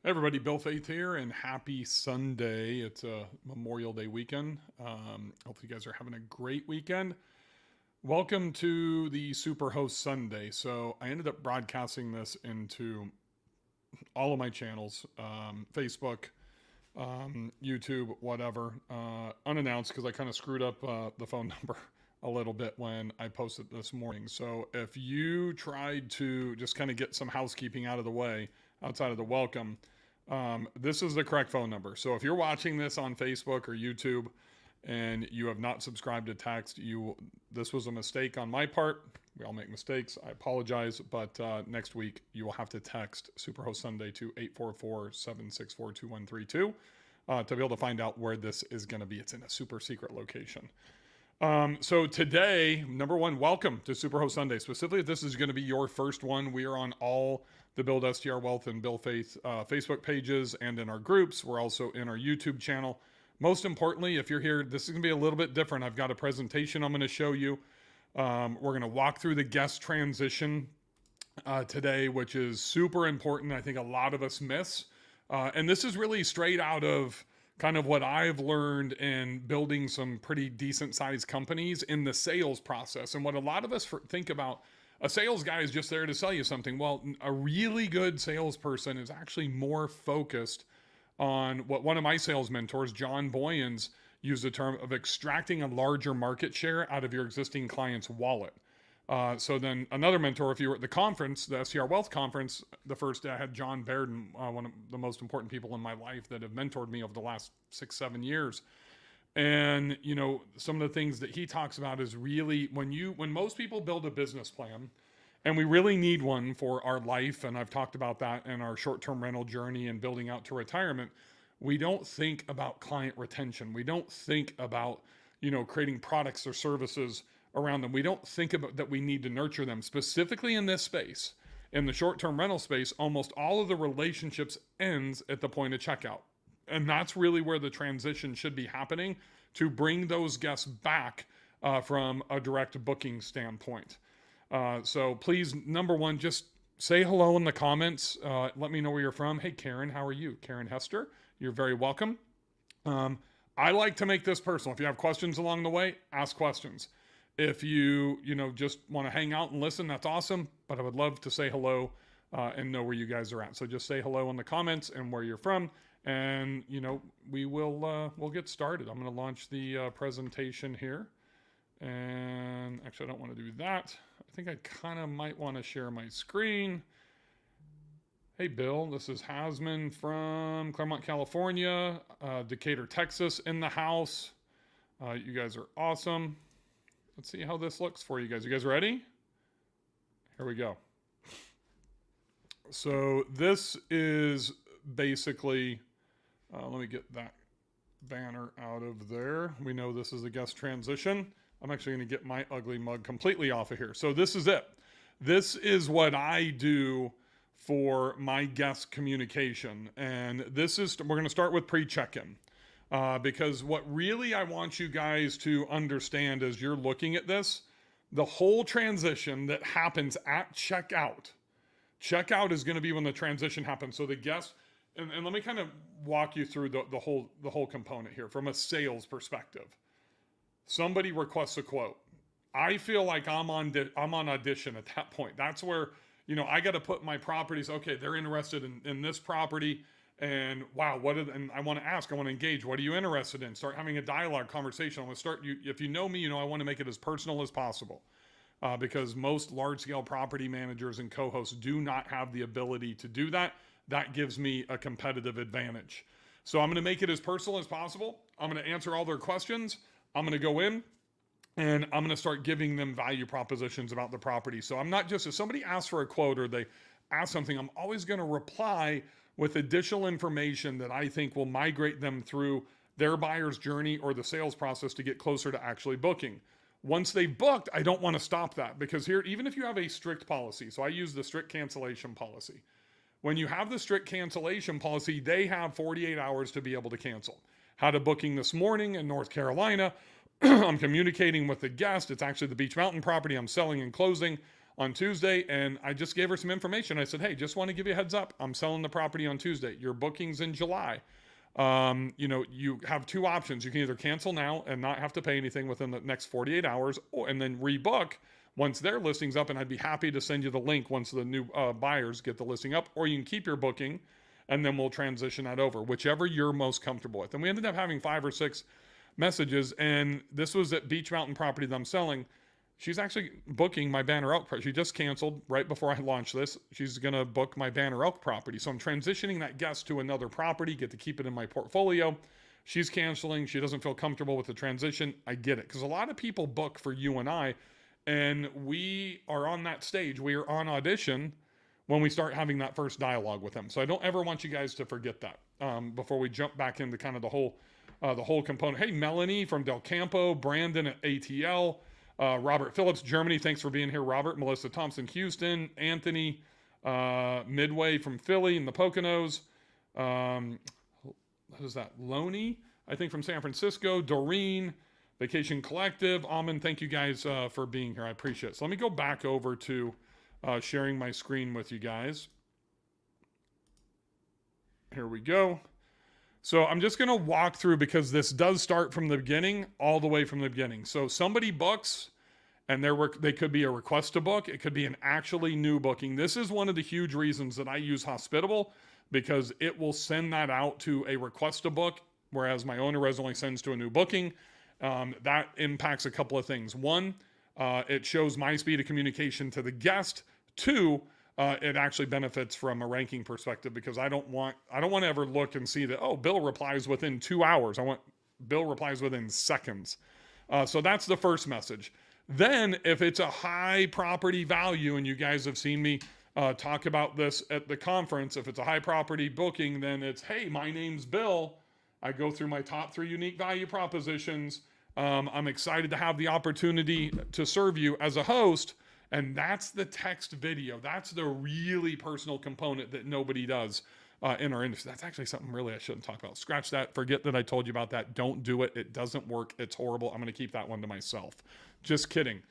Hey everybody, Bill Faith here, and happy Sunday. It's a Memorial Day weekend. Hopefully you guys are having a great weekend. Welcome to the Superhost Sunday. So I ended up broadcasting this into all of my channels, Facebook, YouTube, whatever, unannounced because I kind of screwed up the phone number a little bit when I posted this morning. So if you tried to just kind of get some housekeeping out of the way outside of the welcome, this is the correct phone number. So if you're watching this on Facebook or YouTube and you have not subscribed to text, this was a mistake on my part. We all make mistakes. I apologize, but next week you will have to text Superhost Sunday to 844-764-2132 to be able to find out where this is going to be. It's in a super secret location. So today, number one, welcome to Superhost Sunday. Specifically, if this is going to be your first one, we are on all the Build STR Wealth and Bill Faith Facebook pages and in our groups. We're also in our YouTube channel. Most importantly, if you're here, this is going to be a little bit different. I've got a presentation I'm going to show you. We're going to walk through the guest transition today, which is super important. I think a lot of us miss. And this is really straight out of kind of what I've learned in building some pretty decent sized companies in the sales process. And what a lot of us think about, a sales guy is just there to sell you something. Well, a really good salesperson is actually more focused on what one of my sales mentors, John Boyens, used the term of extracting a larger market share out of your existing client's wallet. So then another mentor, if you were at the conference, the STR Wealth Conference, the first day I had John Baird, one of the most important people in my life that have mentored me over the last 6-7 years. And, you know, some of the things that he talks about is really when most people build a business plan, and we really need one for our life, and I've talked about that in our short-term rental journey and building out to retirement, we don't think about client retention. We don't think about, creating products or services around them. We don't think about that we need to nurture them. Specifically in this space, in the short-term rental space, almost all of the relationships ends at the point of checkout. And that's really where the transition should be happening to bring those guests back from a direct booking standpoint. So please, number one, just say hello in the comments. Let me know where you're from. Hey, Karen, how are you? Karen Hester, you're very welcome. I like to make this personal. If you have questions along the way, ask questions. If you just want to hang out and listen, that's awesome. But I would love to say hello and know where you guys are at. So just say hello in the comments and where you're from. And, we'll get started. I'm going to launch the presentation here. And actually, I don't want to do that. I think I kind of might want to share my screen. Hey, Bill, this is Hasman from Claremont, California, Decatur, Texas in the house. You guys are awesome. Let's see how this looks for you guys. You guys ready? Here we go. So this is basically, let me get that banner out of there. We know this is a guest transition. I'm actually going to get my ugly mug completely off of here. So this is it. This is what I do for my guest communication. And we're going to start with pre-check-in. Because what really I want you guys to understand as you're looking at this, the whole transition that happens at checkout is going to be when the transition happens. So the guest, and let me kind of walk you through the whole component here from a sales perspective. Somebody requests a quote. I feel like I'm on audition at that point. That's where, I got to put my properties. Okay, they're interested in this property. And wow, and I want to ask, I want to engage. What are you interested in? Start having a dialogue, conversation. I want to start, if you know me, I want to make it as personal as possible. Because most large scale property managers and co-hosts do not have the ability to do that. That gives me a competitive advantage. So I'm going to make it as personal as possible. I'm going to answer all their questions. I'm going to go in and I'm going to start giving them value propositions about the property. So I'm not just, if somebody asks for a quote or they ask something, I'm always going to reply with additional information that I think will migrate them through their buyer's journey or the sales process to get closer to actually booking. Once they've booked, I don't want to stop that, because here, even if you have a strict policy, so I use the strict cancellation policy. When you have the strict cancellation policy, they have 48 hours to be able to cancel. Had a booking this morning in North Carolina. I'm communicating with the guest. It's actually the Beach Mountain property I'm selling and closing. on Tuesday, and I just gave her some information. I said, hey, just want to give you a heads up. I'm selling the property on Tuesday. Your booking's in July. You have two options. You can either cancel now and not have to pay anything within the next 48 hours, and then rebook once their listing's up, and I'd be happy to send you the link once the new buyers get the listing up, or you can keep your booking, and then we'll transition that over, whichever you're most comfortable with. And we ended up having 5 or 6 messages, and this was at Beach Mountain property that I'm selling. She's actually booking my Banner Elk. She just canceled right before I launched this. She's going to book my Banner Elk property. So I'm transitioning that guest to another property, get to keep it in my portfolio. She's canceling. She doesn't feel comfortable with the transition. I get it. Because a lot of people book for you and I, and we are on that stage. We are on audition when we start having that first dialogue with them. So I don't ever want you guys to forget that before we jump back into kind of the whole component. Hey, Melanie from Del Campo, Brandon at ATL, Robert Phillips, Germany. Thanks for being here, Robert. Melissa Thompson, Houston. Anthony Midway from Philly in the Poconos. What is that? Loney, I think, from San Francisco. Doreen, Vacation Collective. Amen, thank you guys for being here. I appreciate it. So let me go back over to sharing my screen with you guys. Here we go. So I'm just going to walk through, because this does start from the beginning, all the way from the beginning. So somebody books, and they could be a request to book. It could be an actually new booking. This is one of the huge reasons that I use Hospitable, because it will send that out to a request to book, whereas my owner res only sends to a new booking. That impacts a couple of things. One, it shows my speed of communication to the guest. Two, it actually benefits from a ranking perspective, because I don't want to ever look and see that, oh, Bill replies within 2 hours. I want Bill replies within seconds. So that's the first message. Then if it's a high property value, and you guys have seen me talk about this at the conference, if it's a high property booking, then it's, hey, my name's Bill. I go through my top 3 unique value propositions. I'm excited to have the opportunity to serve you as a host. And that's the text video. That's the really personal component that nobody does in our industry. That's actually something really I shouldn't talk about. Scratch that. Forget that I told you about that. Don't do it. It doesn't work. It's horrible. I'm going to keep that one to myself. Just kidding.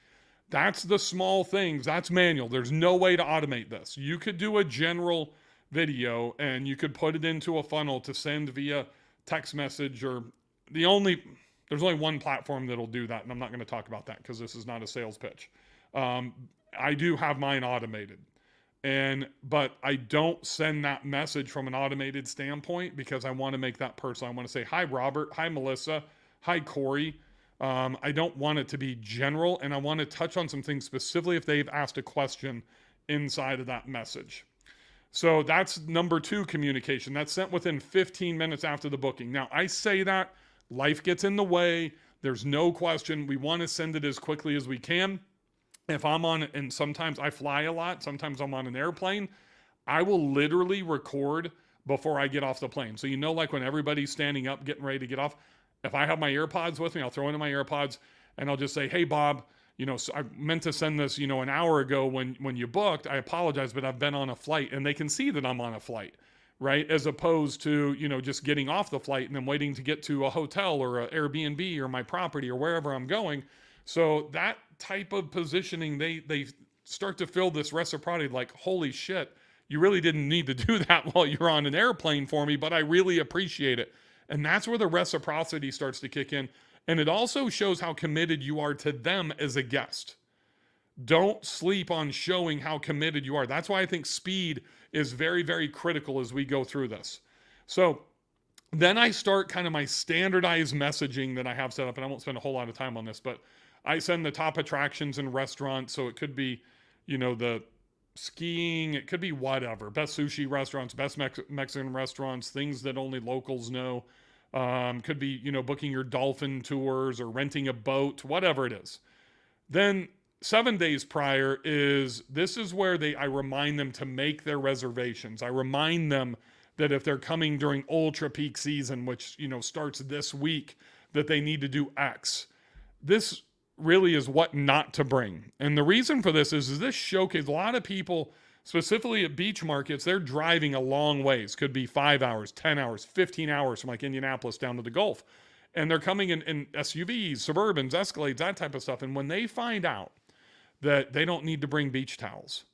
That's the small things. That's manual. There's no way to automate this. You could do a general video, and you could put it into a funnel to send via text message, or there's only one platform that'll do that. And I'm not going to talk about that, because this is not a sales pitch. I do have mine automated, but I don't send that message from an automated standpoint, because I want to make that personal. I want to say, hi, Robert. Hi, Melissa. Hi, Corey. I don't want it to be general, and I want to touch on some things specifically if they've asked a question inside of that message. So that's number 2 communication. That's sent within 15 minutes after the booking. Now, I say that life gets in the way. There's no question. We want to send it as quickly as we can. If I'm on, and sometimes I fly a lot, sometimes I'm on an airplane, I will literally record before I get off the plane. So, like when everybody's standing up, getting ready to get off, if I have my AirPods with me, I'll throw into my AirPods, and I'll just say, hey, Bob, so I meant to send this, an hour ago when you booked. I apologize, but I've been on a flight, and they can see that I'm on a flight, right? As opposed to, just getting off the flight and then waiting to get to a hotel or an Airbnb or my property or wherever I'm going. So that type of positioning, they start to feel this reciprocity, like, holy shit, you really didn't need to do that while you're on an airplane for me, but I really appreciate it. And that's where the reciprocity starts to kick in. And it also shows how committed you are to them as a guest. Don't sleep on showing how committed you are. That's why I think speed is very, very critical as we go through this. So then I start kind of my standardized messaging that I have set up, and I won't spend a whole lot of time on this, but I send the top attractions and restaurants. So it could be, the skiing, it could be whatever. Best sushi restaurants, best Mexican restaurants, things that only locals know. Could be, booking your dolphin tours or renting a boat, whatever it is. Then 7 days prior this is where I remind them to make their reservations. I remind them that if they're coming during ultra peak season, which, starts this week, that they need to do X. This really is what not to bring. And the reason for this is this showcase, a lot of people, specifically at beach markets, they're driving a long ways. Could be 5 hours, 10 hours, 15 hours from like Indianapolis down to the Gulf. And they're coming in SUVs, Suburbans, Escalades, that type of stuff. And when they find out that they don't need to bring beach towels,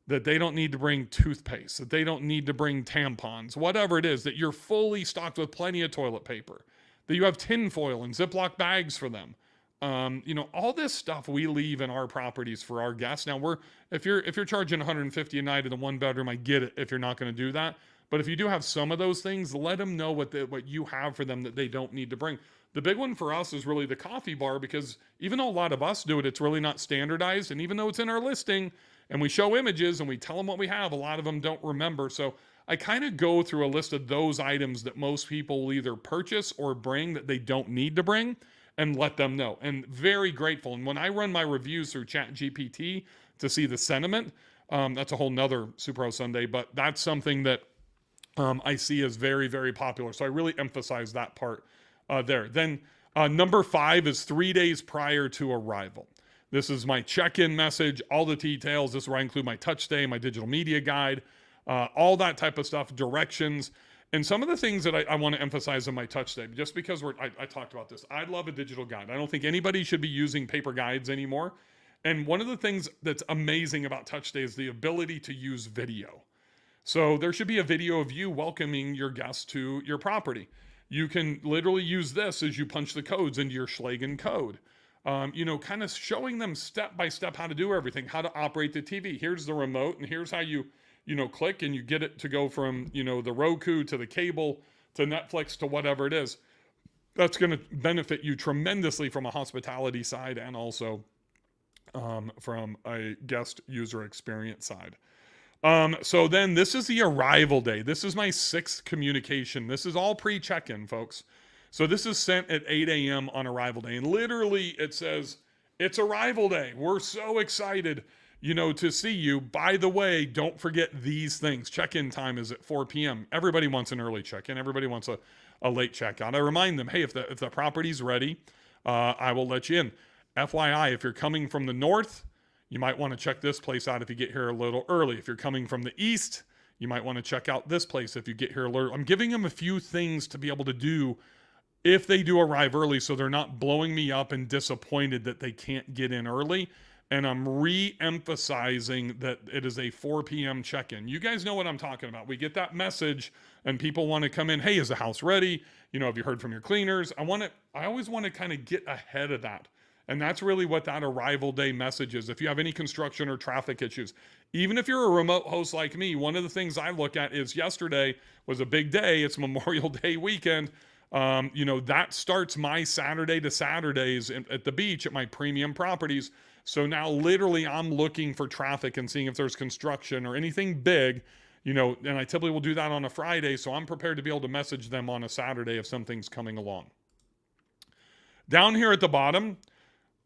that they don't need to bring toothpaste, that they don't need to bring tampons, whatever it is, that you're fully stocked with plenty of toilet paper, that you have tinfoil and Ziploc bags for them. All this stuff we leave in our properties for our guests. Now if you're charging $150 a night in the one bedroom, I get it if you're not going to do that. But if you do have some of those things, let them know what you have for them that they don't need to bring. The big one for us is really the coffee bar, because even though a lot of us do it, it's really not standardized. And even though it's in our listing and we show images and we tell them what we have, a lot of them don't remember. So I kind of go through a list of those items that most people will either purchase or bring that they don't need to bring, and let them know. And very grateful. And when I run my reviews through ChatGPT to see the sentiment, that's a whole nother Superhost Sunday, but that's something that I see as very, very popular. So I really emphasize that part there. Then number 5 is 3 days prior to arrival. This is my check-in message, all the details. This is where I include my touch stay, my digital media guide, all that type of stuff, directions. And some of the things that I want to emphasize in my touch stay, just because I talked about this, I love a digital guide. I don't think anybody should be using paper guides anymore. And one of the things that's amazing about touch stay is the ability to use video. So there should be a video of you welcoming your guests to your property. You can literally use this as you punch the codes into your Schlagen code. Kind of showing them step by step how to do everything, how to operate the TV. Here's the remote, and here's how you click and you get it to go from, the Roku to the cable to Netflix to whatever it is. That's going to benefit you tremendously from a hospitality side and also from a guest user experience side. So then this is the arrival day. This is my 6th communication. This is all pre-check-in, folks. So this is sent at 8 a.m. on arrival day. And literally it says, it's arrival day. We're so excited, to see you. By the way, don't forget these things. Check-in time is at 4 p.m. Everybody wants an early check-in. Everybody wants a late checkout. I remind them, hey, if the property's ready, I will let you in. FYI, if you're coming from the north, you might want to check this place out if you get here a little early. If you're coming from the east, you might want to check out this place if you get here a little. I'm giving them a few things to be able to do if they do arrive early, so they're not blowing me up and disappointed that they can't get in early. And I'm re-emphasizing that it is a 4 p.m. check-in. You guys know what I'm talking about. We get that message and people want to come in. Hey, is the house ready? Have you heard from your cleaners? I always want to kind of get ahead of that. And that's really what that arrival day message is. If you have any construction or traffic issues, even if you're a remote host like me, one of the things I look at is yesterday was a big day. It's Memorial Day weekend. That starts my Saturday to Saturdays at the beach at my premium properties. So now literally I'm looking for traffic and seeing if there's construction or anything big, and I typically will do that on a Friday. So I'm prepared to be able to message them on a Saturday if something's coming along. Down here at the bottom,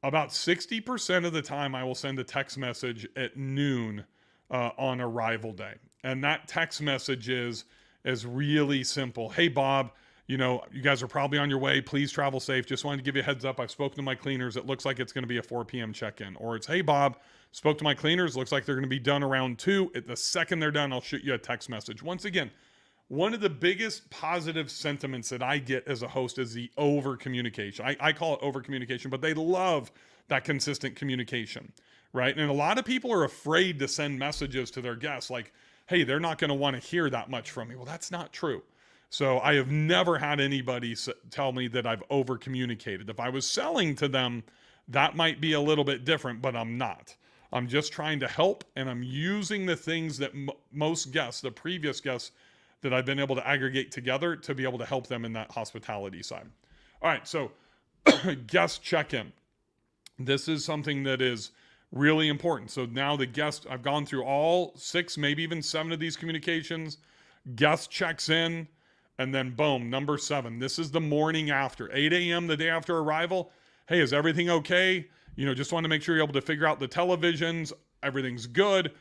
about 60% of the time I will send a text message at noon on arrival day. And that text message is really simple. Hey, Bob, you guys are probably on your way. Please travel safe. Just wanted to give you a heads up. I've spoken to my cleaners. It looks like it's going to be a 4 p.m. check-in. Or it's, hey, Bob, spoke to my cleaners. Looks like they're going to be done around 2. At the second they're done, I'll shoot you a text message. Once again, one of the biggest positive sentiments that I get as a host is the over-communication. I call it over-communication, but they love that consistent communication, right? And a lot of people are afraid to send messages to their guests like, hey, they're not going to want to hear that much from me. Well, that's not true. So I have never had anybody tell me that I've over communicated. If I was selling to them, that might be a little bit different, but I'm not. I'm just trying to help, and I'm using the things that most guests, the previous guests that I've been able to aggregate together to be able to help them in that hospitality side. All right, so guest check-in. This is something that is really important. So now the guest, I've gone through all 6, maybe even 7 of these communications. Guest checks in. And then boom, number 7. This is the morning after, 8 a.m. the day after arrival. Hey, is everything okay? Just want to make sure you're able to figure out the televisions. Everything's good.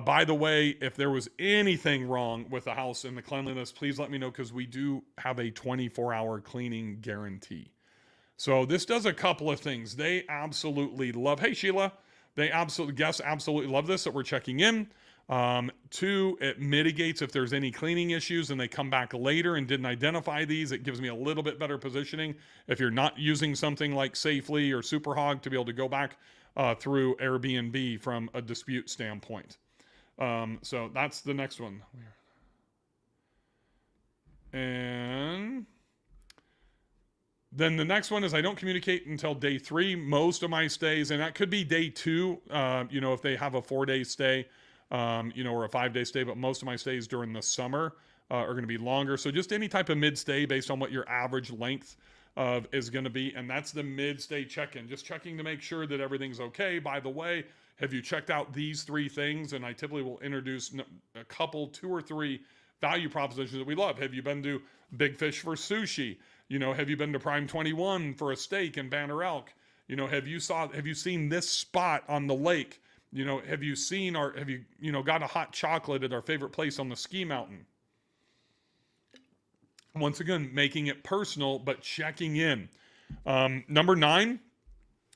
By the way, if there was anything wrong with the house and the cleanliness, please let me know, because we do have a 24-hour cleaning guarantee. So this does a couple of things. They absolutely love, hey, Sheila, guests absolutely love this, that we're checking in. 2, it mitigates if there's any cleaning issues and they come back later and didn't identify these. It gives me a little bit better positioning if you're not using something like Safely or Superhog to be able to go back through Airbnb from a dispute standpoint. So that's the next one. And then the next one is I don't communicate until day 3. Most of my stays, and that could be day 2, if they have a 4-day stay, or a 5-day stay, but most of my stays during the summer are going to be longer. So just any type of mid-stay based on what your average length is going to be. And that's the mid-stay check-in, just checking to make sure that everything's okay. By the way, have you checked out these 3 things? And I typically will introduce a couple, 2 or 3 value propositions that we love. Have you been to Big Fish for sushi? Have you been to Prime 21 for a steak in Banner Elk? Have you seen this spot on the lake? Have you seen got a hot chocolate at our favorite place on the ski mountain? Once again, making it personal, but checking in. Number 9,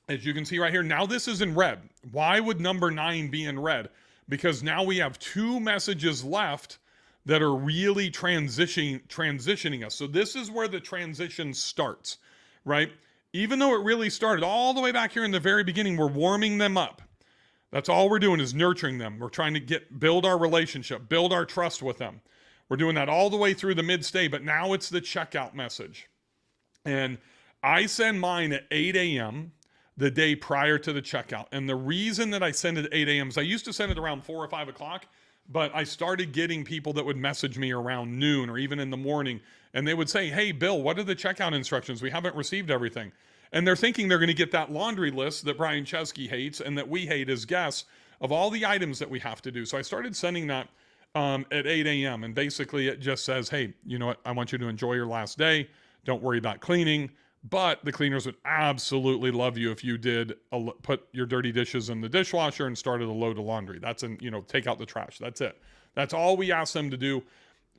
as you can see right here, now this is in red. Why would number 9 be in red? Because now we have 2 messages left that are really transitioning us. So this is where the transition starts, right? Even though it really started all the way back here in the very beginning, we're warming them up. That's all we're doing is nurturing them. We're trying to build our relationship, build our trust with them. We're doing that all the way through the mid-stay, but now it's the checkout message. And I send mine at 8 a.m. the day prior to the checkout. And the reason that I send it at 8 a.m. is I used to send it around 4 or 5 o'clock, but I started getting people that would message me around noon or even in the morning, and they would say, hey, Bill, what are the checkout instructions? We haven't received everything. And they're thinking they're going to get that laundry list that Brian Chesky hates and that we hate as guests of all the items that we have to do. So I started sending that at 8 a.m. And basically it just says, hey, you know what? I want you to enjoy your last day. Don't worry about cleaning. But the cleaners would absolutely love you if you did put your dirty dishes in the dishwasher and started a load of laundry. That's take out the trash. That's it. That's all we ask them to do.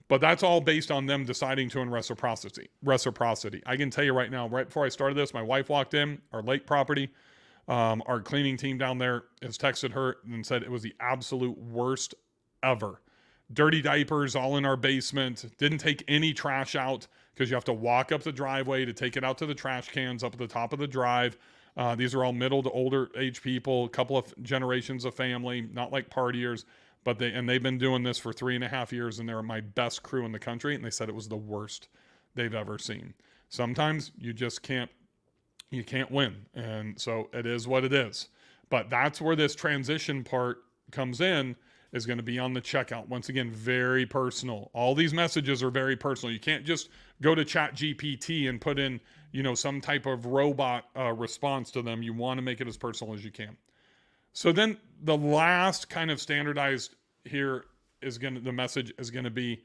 But that's all based on them deciding to in reciprocity. I can tell you right now, right before I started this, my wife walked in, our lake property. Our cleaning team down there has texted her and said it was the absolute worst ever. Dirty diapers all in our basement. Didn't take any trash out because you have to walk up the driveway to take it out to the trash cans up at the top of the drive. These are all middle to older age people, a couple of generations of family, not like partiers, but they've been doing this for 3.5 years, and they're my best crew in the country. And they said it was the worst they've ever seen. Sometimes you just can't win. And so it is what it is. But that's where this transition part comes in, is going to be on the checkout. Once again, very personal. All these messages are very personal. You can't just go to ChatGPT and put in, some type of robot response to them. You want to make it as personal as you can. So then the last kind of standardized here the message is going to be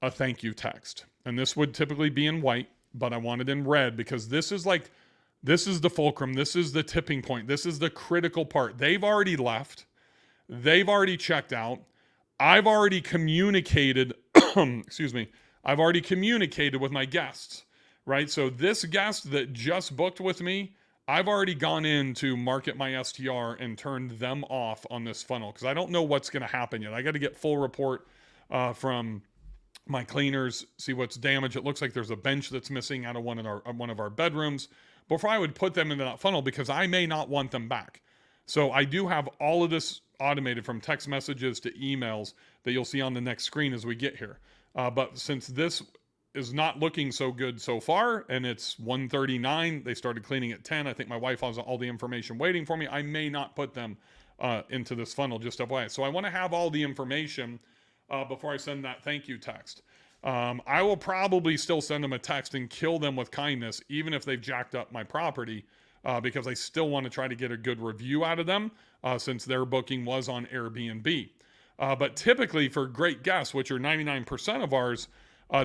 a thank you text. And this would typically be in white, but I want it in red because this is the fulcrum. This is the tipping point. This is the critical part. They've already left. They've already checked out. I've already communicated, I've already communicated with my guests, right? So this guest that just booked with me, I've already gone in to market my STR and turned them off on this funnel because I don't know what's going to happen yet. I got to get full report from my cleaners, see what's damaged. It looks like there's a bench that's missing out of one of our bedrooms before I would put them into that funnel because I may not want them back. So I do have all of this automated from text messages to emails that you'll see on the next screen as we get here. But since this is not looking so good so far, and it's 1:39, they started cleaning at 10. I think my wife has all the information waiting for me. I may not put them into this funnel just FYI. So I want to have all the information before I send that thank you text. I will probably still send them a text and kill them with kindness, even if they've jacked up my property, because I still want to try to get a good review out of them since their booking was on Airbnb. But typically for great guests, which are 99% of ours,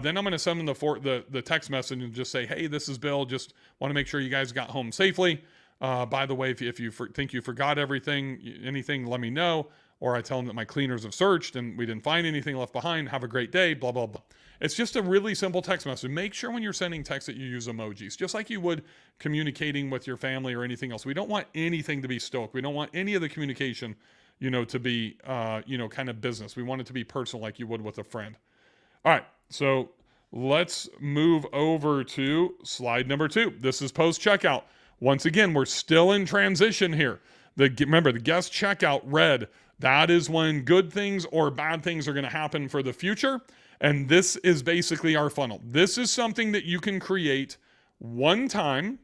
then I'm going to send them the text message and just say, hey, this is Bill. Just want to make sure you guys got home safely. By the way, if you think you forgot anything, let me know. Or I tell them that my cleaners have searched and we didn't find anything left behind. Have a great day, blah, blah, blah. It's just a really simple text message. Make sure when you're sending text that you use emojis, just like you would communicating with your family or anything else. We don't want anything to be stoic. We don't want any of the communication, to be, kind of business. We want it to be personal like you would with a friend. All right, so let's move over to slide number 2. This is post-checkout. Once again, we're still in transition here. Remember, the guest checkout red, that is when good things or bad things are going to happen for the future. And this is basically our funnel. This is something that you can create one time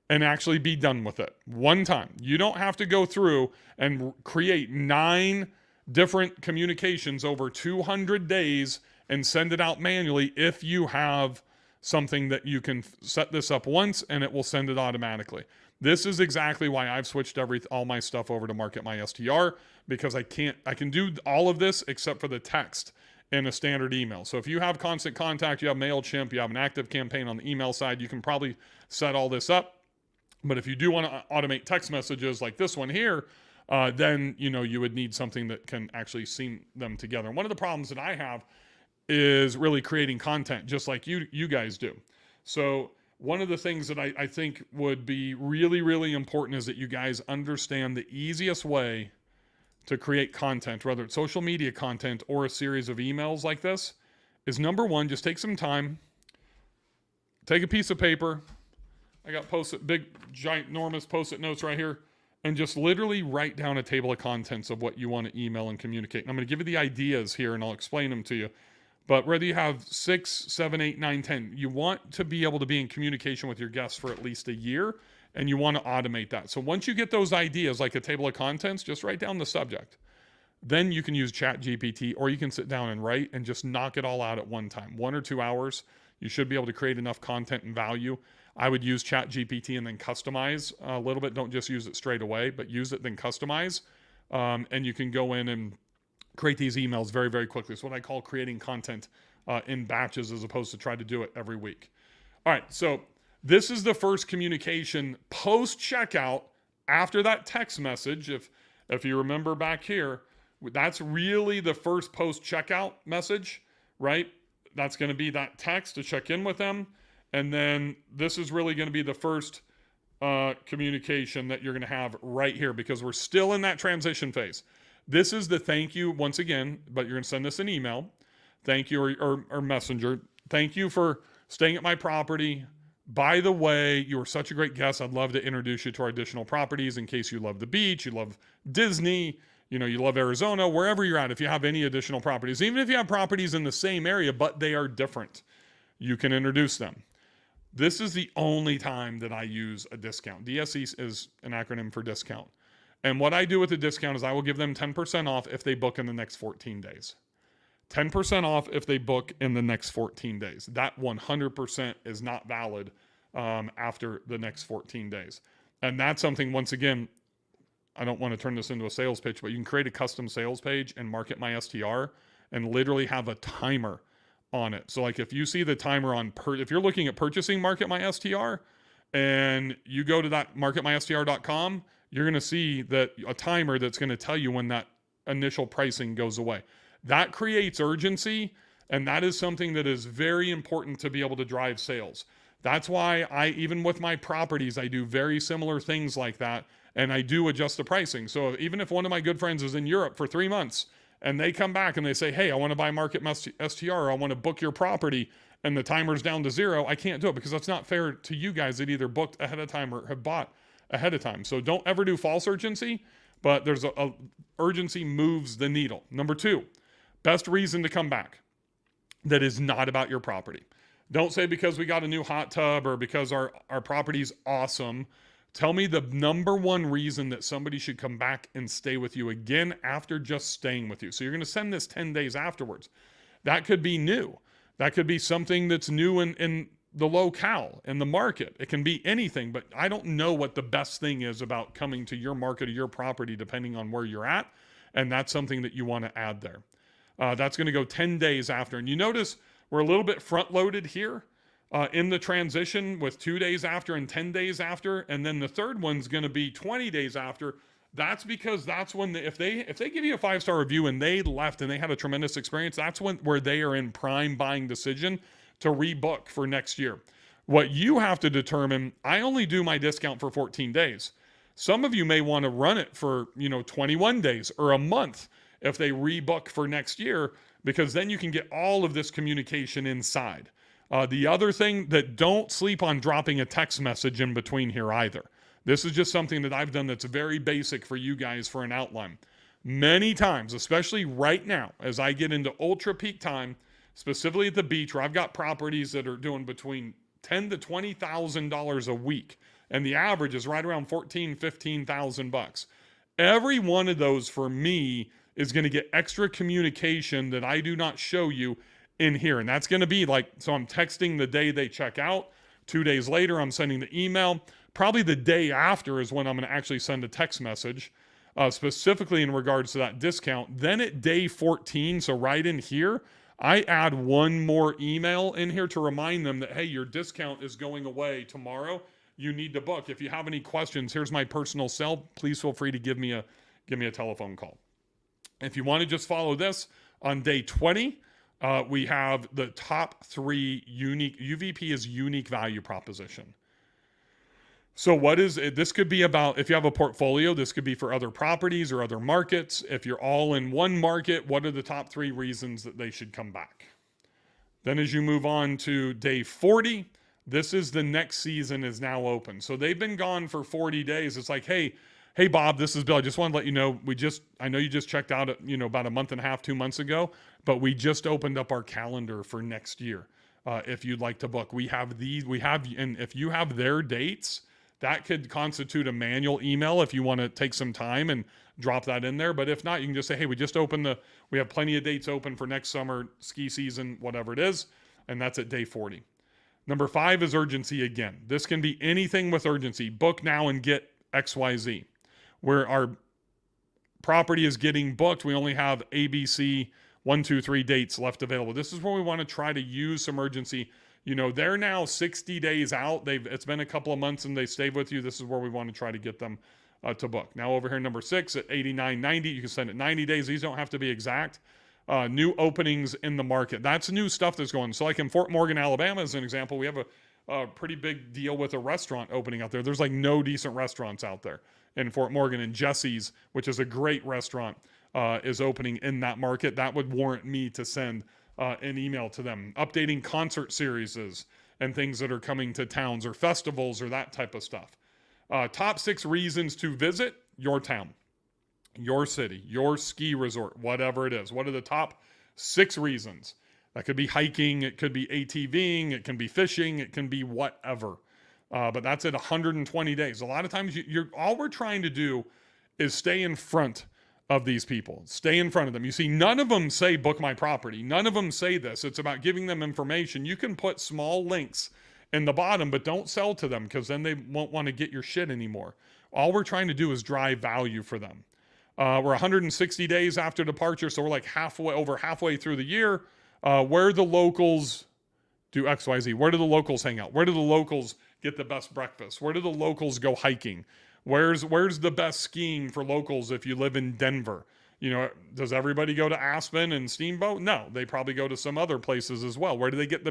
and actually be done with it. One time. You don't have to go through and create 9 different communications over 200 days and send it out manually if you have something that you can set this up once and it will send it automatically. This is exactly why I've switched all my stuff over to Market My STR, because I can do all of this except for the text in a standard email. So if you have Constant Contact, you have MailChimp, you have an active campaign on the email side, you can probably set all this up. But if you do want to automate text messages like this one here, then you would need something that can actually seam them together. And one of the problems that I have is really creating content just like you guys do. So one of the things that I think would be really, really important is that you guys understand the easiest way to create content, whether it's social media content or a series of emails like this, is number one, just take some time, take a piece of paper. I got big, giant, enormous Post-it notes right here, and just literally write down a table of contents of what you want to email and communicate. And I'm going to give you the ideas here and I'll explain them to you. But whether you have 6, 7, 8, 9, 10, you want to be able to be in communication with your guests for at least a year, and you want to automate that. So once you get those ideas, like a table of contents, just write down the subject. Then you can use ChatGPT, or you can sit down and write and just knock it all out at one time. 1 or 2 hours, you should be able to create enough content and value. I would use ChatGPT and then customize a little bit. Don't just use it straight away, but use it, then customize. And you can go in and create these emails very, very quickly. It's what I call creating content in batches as opposed to try to do it every week. All right, so this is the first communication post-checkout after that text message. If you remember back here, that's really the first post-checkout message, right? That's going to be that text to check in with them. And then this is really going to be the first communication that you're going to have right here, because we're still in that transition phase. This is the thank you once again, but you're going to send this an email. Thank you, or messenger. Thank you for staying at my property. By the way, you were such a great guest. I'd love to introduce you to our additional properties in case you love the beach, you love Disney, you love Arizona, wherever you're at. If you have any additional properties, even if you have properties in the same area, but they are different, you can introduce them. This is the only time that I use a discount. DSE is an acronym for discount. And what I do with the discount is I will give them 10% off if they book in the next 14 days. 10% off if they book in the next 14 days. That 100% is not valid after the next 14 days. And that's something, once again, I don't want to turn this into a sales pitch, but you can create a custom sales page and Market My STR and literally have a timer on it. So like if you see the timer on, if you're looking at purchasing Market My STR and you go to that marketmystr.com, you're going to see that a timer that's going to tell you when that initial pricing goes away. That creates urgency, and that is something that is very important to be able to drive sales. That's why even with my properties, I do very similar things like that, and I do adjust the pricing. So even if one of my good friends is in Europe for 3 months, and they come back and they say, hey, I want to buy Market STR, or I want to book your property, and the timer's down to 0, I can't do it because that's not fair to you guys that either booked ahead of time or have bought ahead of time. So don't ever do false urgency, but there's a urgency moves the needle. Number 2, best reason to come back that is not about your property. Don't say because we got a new hot tub or because our property's awesome. Tell me the number 1 reason that somebody should come back and stay with you again after just staying with you. So you're going to send this 10 days afterwards. That could be new. That could be something that's new in the locale, in the market. It can be anything, but I don't know what the best thing is about coming to your market or your property depending on where you're at, and that's something that you want to add there. That's going to go 10 days after. And you notice we're a little bit front-loaded here in the transition with 2 days after and 10 days after, and then the third one's going to be 20 days after. That's because that's when if they give you a 5-star review and they left and they had a tremendous experience, that's where they are in prime buying decision to rebook for next year. What you have to determine, I only do my discount for 14 days. Some of you may want to run it for 21 days or a month if they rebook for next year, because then you can get all of this communication inside. The other thing, that don't sleep on dropping a text message in between here either. This is just something that I've done that's very basic for you guys for an outline. Many times, especially right now, as I get into ultra peak time, specifically at the beach, where I've got properties that are doing between $10,000 to $20,000 a week, and the average is right around $14,000-15,000. Every one of those for me is going to get extra communication that I do not show you in here, and that's going to be like, so I'm texting the day they check out. 2 days later, I'm sending the email. Probably the day after is when I'm going to actually send a text message, specifically in regards to that discount. Then at day 14, so right in here, I add one more email in here to remind them that, hey, your discount is going away tomorrow. You need to book. If you have any questions, here's my personal cell. Please feel free to give me a telephone call. If you want to just follow this, on day 20, we have the top 3 unique, UVP is unique value proposition. So what is it? This could be about, if you have a portfolio, this could be for other properties or other markets. If you're all in one market, what are the top 3 reasons that they should come back? Then as you move on to day 40, this is the next season is now open. So they've been gone for 40 days. It's like, hey, Bob, this is Bill. I just wanted to let you know, I know you just checked out, about a month and a half, 2 months ago, but we just opened up our calendar for next year. If you'd like to book, and if you have their dates, that could constitute a manual email if you want to take some time and drop that in there. But if not, you can just say, hey, we have plenty of dates open for next summer, ski season, whatever it is. And that's at day 40. Number 5 is urgency again. This can be anything with urgency. Book now and get XYZ. Where our property is getting booked, we only have ABC 1, 2, 3 dates left available. This is where we want to try to use some urgency. They're now 60 days out. It's been a couple of months and they stayed with you. This is where we want to try to get them to book. Now over here, number 6 at 89, 90, you can send it 90 days. These don't have to be exact. New openings in the market. That's new stuff that's going. So like in Fort Morgan, Alabama, as an example, we have a pretty big deal with a restaurant opening out there. There's like no decent restaurants out there in Fort Morgan, and Jesse's, which is a great restaurant, is opening in that market. That would warrant me to send an email to them. Updating concert series and things that are coming to towns or festivals or that type of stuff. Top 6 reasons to visit your town, your city, your ski resort, whatever it is. What are the top 6 reasons? That could be hiking, it could be ATVing, it can be fishing, it can be whatever. But that's at 120 days. A lot of times, all we're trying to do is stay in front of these people. Stay in front of them. You see, none of them say book my property. None of them say this. It's about giving them information. You can put small links in the bottom, but don't sell to them because then they won't want to get your shit anymore. All we're trying to do is drive value for them. We're 160 days after departure, so we're like halfway through the year. Where the locals do XYZ? Where do the locals hang out? Where do the locals get the best breakfast? Where do the locals go hiking? Where's the best skiing for locals if you live in Denver? Does everybody go to Aspen and Steamboat? No, they probably go to some other places as well. Where do they get the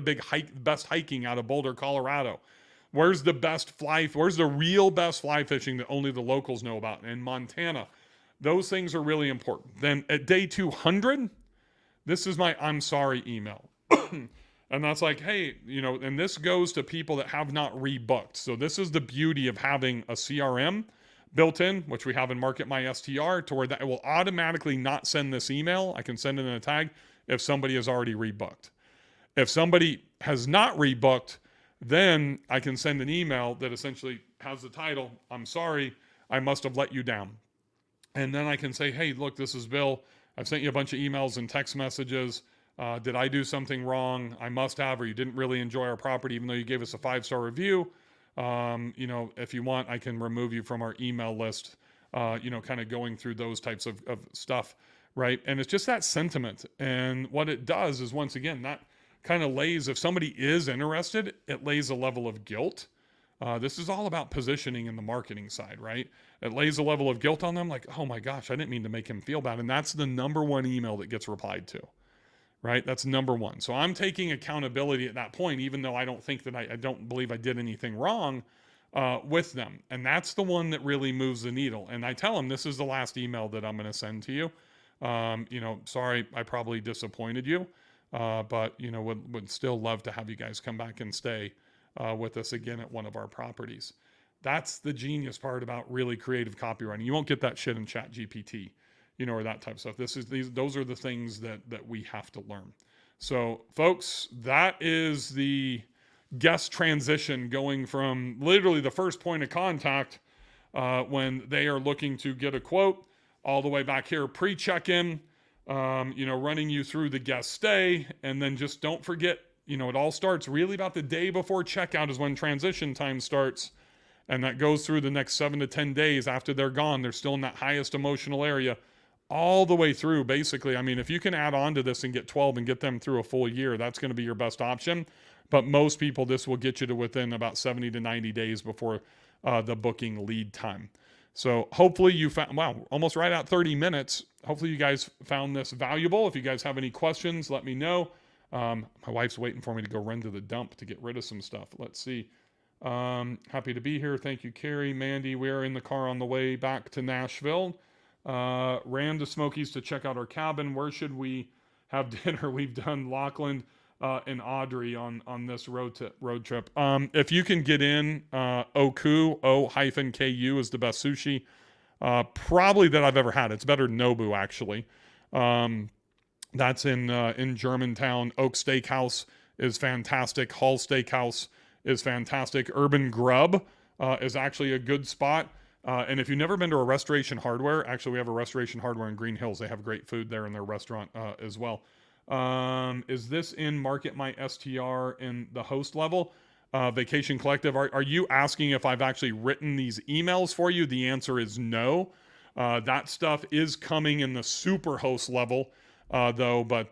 best hiking out of Boulder, Colorado? Where's the real best fly fishing that only the locals know about? In Montana, those things are really important. Then at day 200, this is my I'm sorry email. And that's like, hey, and this goes to people that have not rebooked. So this is the beauty of having a CRM built in, which we have in Market My STR, to where that it will automatically not send this email. I can send it in a tag if somebody has already rebooked. If somebody has not rebooked, then I can send an email that essentially has the title, I'm sorry, I must have let you down. And then I can say, hey, look, this is Bill. I've sent you a bunch of emails and text messages. Did I do something wrong? I must have, or you didn't really enjoy our property, even though you gave us a 5-star review. If you want, I can remove you from our email list, kind of going through those types of stuff, right? And it's just that sentiment. And what it does is, once again, that kind of lays, if somebody is interested, it lays a level of guilt. This is all about positioning in the marketing side, right? It lays a level of guilt on them, like, oh my gosh, I didn't mean to make him feel bad. And that's the number one email that gets replied to. Right? That's number one. So I'm taking accountability at that point, even though I don't think that I don't believe I did anything wrong with them. And that's the one that really moves the needle. And I tell them, this is the last email that I'm going to send to you. Sorry, I probably disappointed you, but would still love to have you guys come back and stay with us again at one of our properties. That's the genius part about really creative copywriting. You won't get that shit in Chat GPT, or that type of stuff. Those are the things that we have to learn. So, folks, that is the guest transition, going from literally the first point of contact when they are looking to get a quote, all the way back here pre-check-in, running you through the guest stay, and then just don't forget, it all starts really about the day before checkout is when transition time starts. And that goes through the next 7 to 10 days after they're gone. They're still in that highest emotional area all the way through, basically. I mean, if you can add on to this and get 12 and get them through a full year, that's going to be your best option. But most people, this will get you to within about 70 to 90 days before the booking lead time. So hopefully you found, wow, almost right at 30 minutes. Hopefully you guys found this valuable. If you guys have any questions, let me know. My wife's waiting for me to go run to the dump to get rid of some stuff. Let's see. Happy to be here. Thank you, Carrie. Mandy, we're in the car on the way back to Nashville. Ran to Smokies to check out our cabin. Where should we have dinner? We've done Laughlin and Audrey on this road trip. If you can get in, Oku, O-Ku is the best sushi probably that I've ever had. It's better than Nobu, actually. That's in Germantown. Oak Steakhouse is fantastic. Hall Steakhouse is fantastic. Urban Grub is actually a good spot. And if you've never been to a Restoration Hardware, actually we have a Restoration Hardware in Green Hills. They have great food there in their restaurant as well. Is this in Market My STR in the host level? Vacation Collective, are you asking if I've actually written these emails for you? The answer is no. That stuff is coming in the Superhost level though, but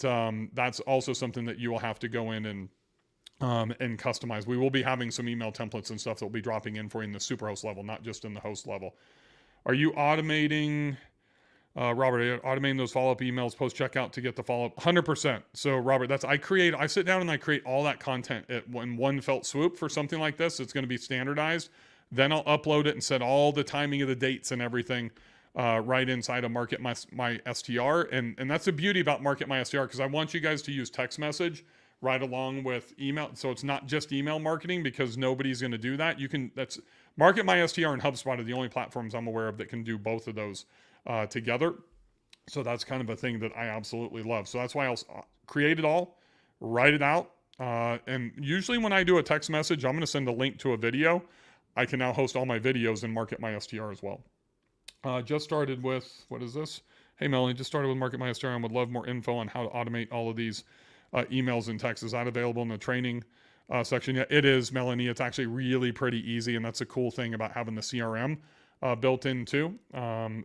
that's also something that you will have to go in and customize. We will be having some email templates and stuff that will be dropping in for you in the Superhost level, not just in the host level. Are you automating, Robert, are you automating those follow-up emails post-checkout to get the follow-up? 100%. So, Robert, I sit down and I create all that content in one felt swoop for something like this. It's going to be standardized. Then I'll upload it and set all the timing of the dates and everything right inside of Market My STR. And that's the beauty about Market My STR, because I want you guys to use text message right along with email. So it's not just email marketing, because nobody's going to do that. That's Market My STR and HubSpot are the only platforms I'm aware of that can do both of those together. So that's kind of a thing that I absolutely love. So that's why I'll create it all, write it out. And usually when I do a text message, I'm going to send a link to a video. I can now host all my videos in Market My STR as well. Just started with, what is this? Hey, Melanie, just started with Market My STR and would love more info on how to automate all of these emails and texts. Is that available in the training section? Yeah, it is, Melanie. It's actually really pretty easy, and that's a cool thing about having the CRM built in too.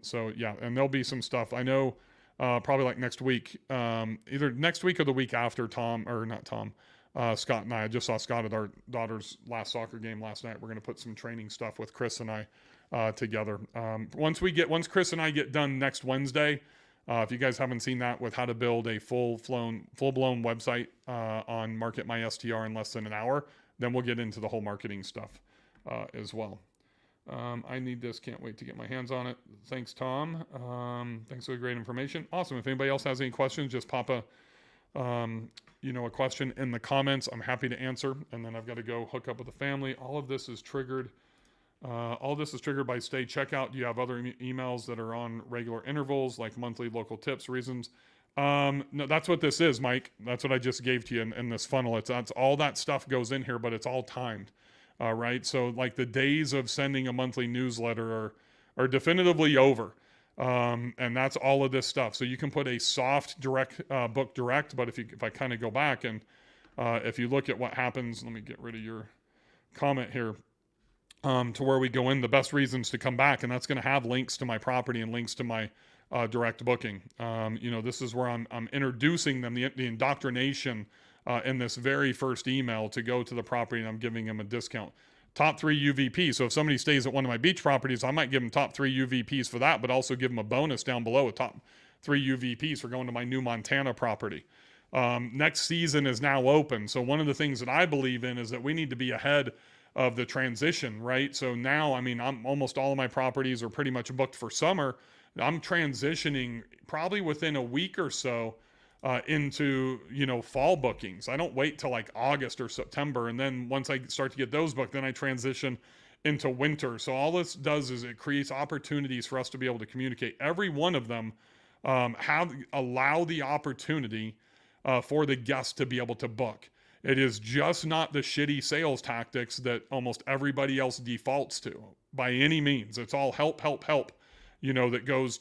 So yeah, and there'll be some stuff. I know probably like next week, either next week or the week after, Scott and I just saw Scott at our daughter's last soccer game last night. We're going to put some training stuff with Chris and I together. Once Chris and I get done next Wednesday, if you guys haven't seen that with how to build a full-blown website on Market My STR in less than an hour, then we'll get into the whole marketing stuff as well. I need this. Can't wait to get my hands on it. Thanks, Tom. Thanks for the great information. Awesome. If anybody else has any questions, just pop a question in the comments. I'm happy to answer. And then I've got to go hook up with the family. All of this is triggered. By stay checkout. Do you have other emails that are on regular intervals, like monthly local tips, reasons? No, that's what this is, Mike. That's what I just gave to you in this funnel. That's all that stuff goes in here, but it's all timed. Right. So like the days of sending a monthly newsletter are definitively over. And that's all of this stuff. So you can put a soft book direct, but if I kind of go back and if you look at what happens, let me get rid of your comment here. To where we go in the best reasons to come back, and that's going to have links to my property and links to my direct booking. This is where I'm introducing them, the indoctrination in this very first email to go to the property, and I'm giving them a discount. Top 3 UVP. So if somebody stays at one of my beach properties, I might give them top 3 UVPs for that, but also give them a bonus down below with top 3 UVPs for going to my new Montana property. Next season is now open. So one of the things that I believe in is that we need to be ahead of the transition, right? So now, I'm almost all of my properties are pretty much booked for summer. I'm transitioning probably within a week or so into, fall bookings. I don't wait till like August or September. And then once I start to get those booked, then I transition into winter. So all this does is it creates opportunities for us to be able to communicate. Every one of them allow the opportunity for the guest to be able to book. It is just not the shitty sales tactics that almost everybody else defaults to by any means. It's all help, help, help, that goes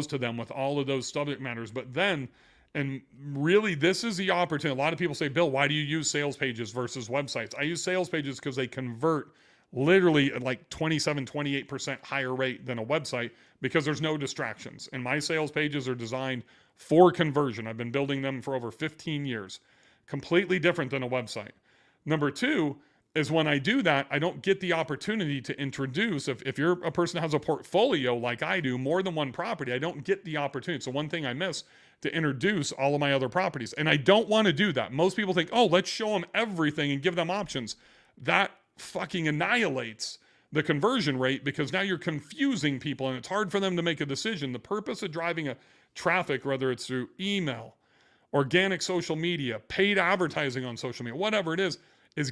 to them with all of those subject matters. But then, and really, this is the opportunity. A lot of people say, Bill, why do you use sales pages versus websites? I use sales pages because they convert literally at like 27, 28% higher rate than a website because there's no distractions. And my sales pages are designed for conversion. I've been building them for over 15 years. Completely different than a website. Number two is when I do that, I don't get the opportunity to introduce, if you're a person that has a portfolio like I do, more than one property, I don't get the opportunity. So one thing I miss to introduce all of my other properties. And I don't want to do that. Most people think, oh, let's show them everything and give them options. That fucking annihilates the conversion rate because now you're confusing people and it's hard for them to make a decision. The purpose of driving a traffic, whether it's through email, organic social media, paid advertising on social media, whatever it is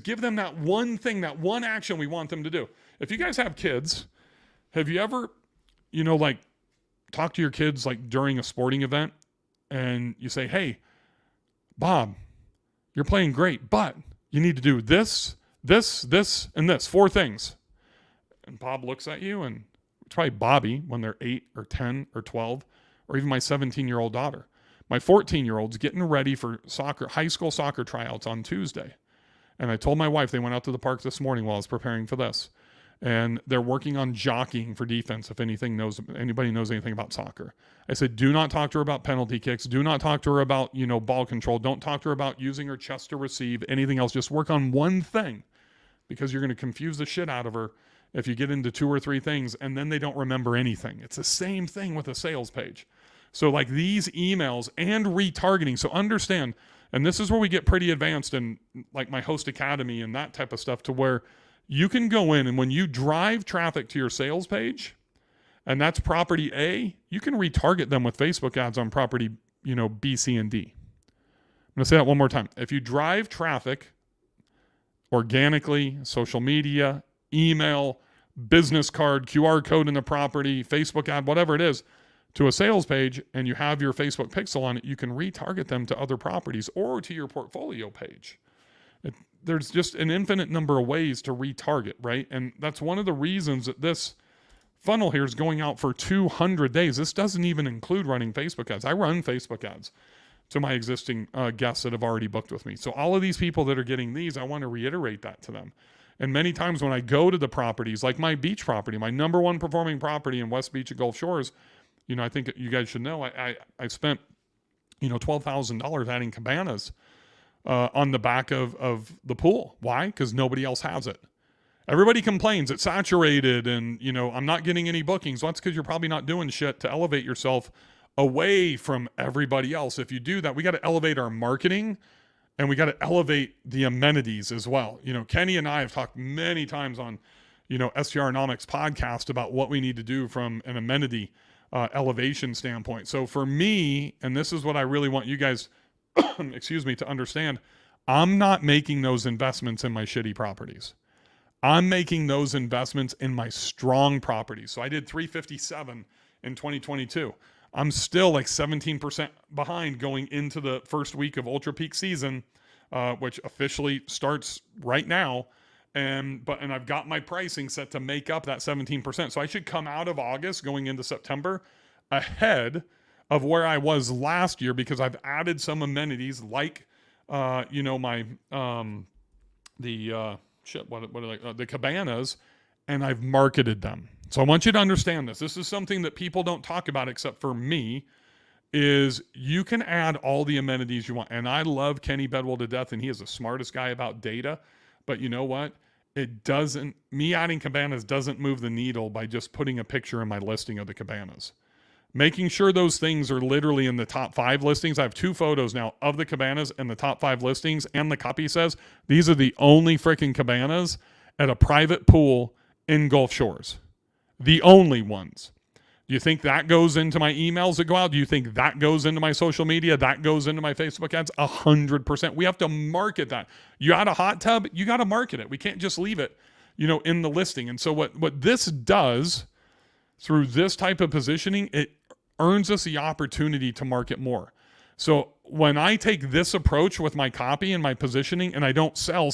give them that one thing, that one action we want them to do. If you guys have kids, have you ever, like talk to your kids like during a sporting event and you say, hey, Bob, you're playing great, but you need to do this, this, this, and this, 4 things. And Bob looks at you, and it's probably Bobby when they're 8 or 10 or 12, or even my 17-year-old daughter. My 14-year-old's getting ready for high school soccer tryouts on Tuesday. And I told my wife, they went out to the park this morning while I was preparing for this. And they're working on jockeying for defense if anybody knows anything about soccer. I said, do not talk to her about penalty kicks. Do not talk to her about, ball control. Don't talk to her about using her chest to receive, anything else. Just work on one thing because you're going to confuse the shit out of her if you get into 2 or 3 things and then they don't remember anything. It's the same thing with a sales page. So like these emails and retargeting. So understand, and this is where we get pretty advanced in like my Host Academy and that type of stuff, to where you can go in and when you drive traffic to your sales page, and that's property A, you can retarget them with Facebook ads on property, B, C, and D. I'm going to say that one more time. If you drive traffic organically, social media, email, business card, QR code in the property, Facebook ad, whatever it is, to a sales page, and you have your Facebook pixel on it, you can retarget them to other properties or to your portfolio page. There's just an infinite number of ways to retarget, right? And that's one of the reasons that this funnel here is going out for 200 days. This doesn't even include running Facebook ads. I run Facebook ads to my existing guests that have already booked with me. So all of these people that are getting these, I want to reiterate that to them. And many times when I go to the properties, like my beach property, my number one performing property in West Beach at Gulf Shores, I think you guys should know, I spent, $12,000 adding cabanas on the back of the pool. Why? Because nobody else has it. Everybody complains it's saturated and, I'm not getting any bookings. Well, that's because you're probably not doing shit to elevate yourself away from everybody else. If you do that, we got to elevate our marketing and we got to elevate the amenities as well. Kenny and I have talked many times on, STRnomics podcast about what we need to do from an amenity elevation standpoint. So for me, and this is what I really want you guys, to understand, I'm not making those investments in my shitty properties. I'm making those investments in my strong properties. So I did 357 in 2022. I'm still like 17% behind going into the first week of Ultra Peak season, which officially starts right now. And I've got my pricing set to make up that 17%. So I should come out of August going into September ahead of where I was last year because I've added some amenities like, the cabanas, and I've marketed them. So I want you to understand this. This is something that people don't talk about except for me, is you can add all the amenities you want. And I love Kenny Bedwell to death, and he is the smartest guy about data. But you know what? Me adding cabanas doesn't move the needle by just putting a picture in my listing of the cabanas. Making sure those things are literally in the top 5 listings. I have 2 photos now of the cabanas and the top 5 listings, and the copy says these are the only freaking cabanas at a private pool in Gulf Shores. The only ones. Do you think that goes into my emails that go out? Do you think that goes into my social media? That goes into my Facebook ads? 100%. We have to market that. You add a hot tub, you got to market it. We can't just leave it, in the listing. And so what this does through this type of positioning, it earns us the opportunity to market more. So when I take this approach with my copy and my positioning and I don't sell,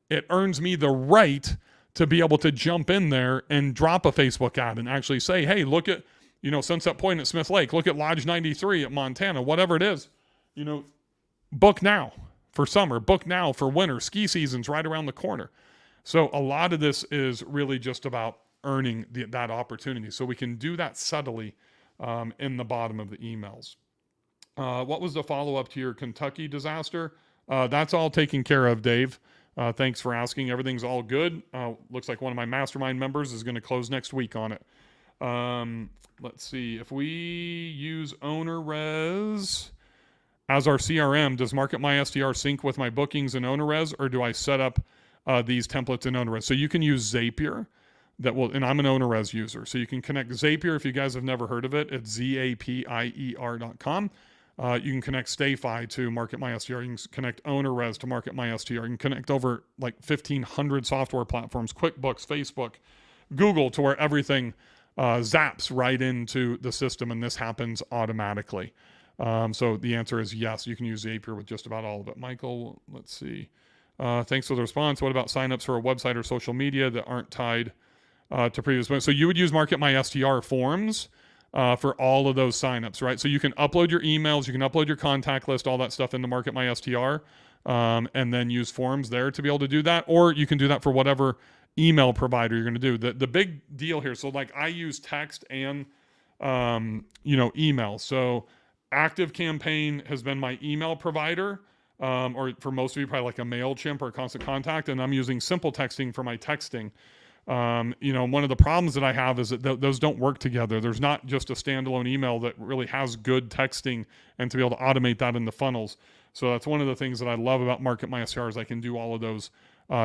it earns me the right to be able to jump in there and drop a Facebook ad and actually say, hey, look at, Sunset Point at Smith Lake, look at Lodge 93 at Montana, whatever it is, book now for summer, book now for winter, ski season's right around the corner. So a lot of this is really just about earning that opportunity. So we can do that subtly in the bottom of the emails. What was the follow-up to your Kentucky disaster? That's all taken care of, Dave. Thanks for asking. Everything's all good. Looks like one of my mastermind members is going to close next week on it. Let's see. If we use OwnerRez as our CRM, does MarketMySTR sync with my bookings in OwnerRez, or do I set up these templates in OwnerRez? So you can use Zapier. And I'm an OwnerRez user. So you can connect Zapier. If you guys have never heard of it, it's zapier.com. You can connect StayFi to MarketMySTR. You can connect OwnerRez to MarketMySTR. You can connect over like 1,500 software platforms, QuickBooks, Facebook, Google, to where everything zaps right into the system, and this happens automatically. So the answer is yes. You can use Zapier with just about all of it. Michael, let's see. Thanks for the response. What about signups for a website or social media that aren't tied to previous ones? So you would use MarketMySTR forms for all of those signups, right? So you can upload your emails, you can upload your contact list, all that stuff into MarketMySTR, and then use forms there to be able to do that. Or you can do that for whatever email provider you're going to do. The big deal here, so like I use text and email. So ActiveCampaign has been my email provider, or for most of you probably like a MailChimp or Constant Contact, and I'm using Simple Texting for my texting. One of the problems that I have is that those don't work together. There's not just a standalone email that really has good texting and to be able to automate that in the funnels. So that's one of the things that I love about MarketMySTR is I can do all of those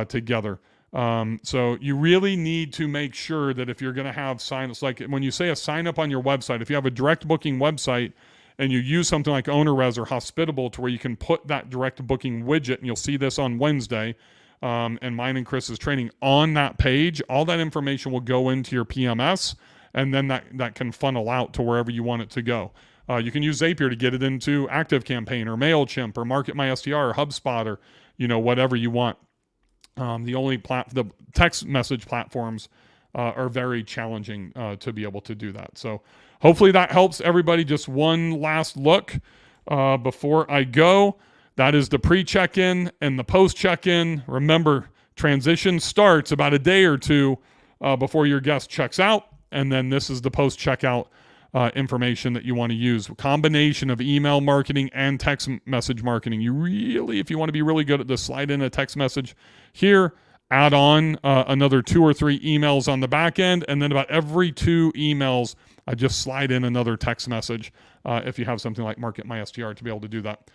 together. So you really need to make sure that if you're going to have signups, like when you say a sign up on your website, if you have a direct booking website and you use something like OwnerRez or Hospitable to where you can put that direct booking widget, and you'll see this on Wednesday, and mine and Chris's training on that page, all that information will go into your PMS, and then that can funnel out to wherever you want it to go. You can use Zapier to get it into ActiveCampaign or MailChimp or MarketMySTR or HubSpot or whatever you want. The text message platforms are very challenging to be able to do that. So hopefully that helps everybody. Just one last look before I go. That is the pre-check-in and the post-check-in. Remember, transition starts about a day or two before your guest checks out, and then this is the post-checkout information that you want to use. A combination of email marketing and text message marketing. If you want to be really good at this, slide in a text message here, add on another 2 or 3 emails on the back end, and then about every 2 emails, I just slide in another text message if you have something like MarketMySTR to be able to do that.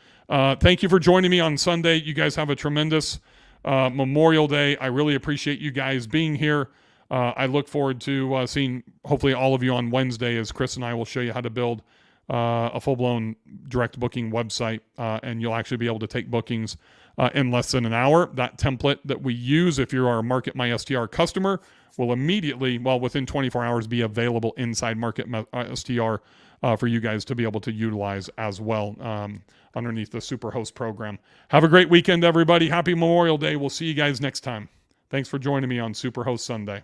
Thank you for joining me on Sunday. You guys have a tremendous Memorial Day. I really appreciate you guys being here. I look forward to seeing hopefully all of you on Wednesday as Chris and I will show you how to build a full-blown direct booking website, and you'll actually be able to take bookings in less than an hour. That template that we use, if you're our MarketMySTR customer, will immediately, within 24 hours, be available inside MarketMySTR for you guys to be able to utilize as well underneath the Superhost program. Have a great weekend, everybody. Happy Memorial Day. We'll see you guys next time. Thanks for joining me on Superhost Sunday.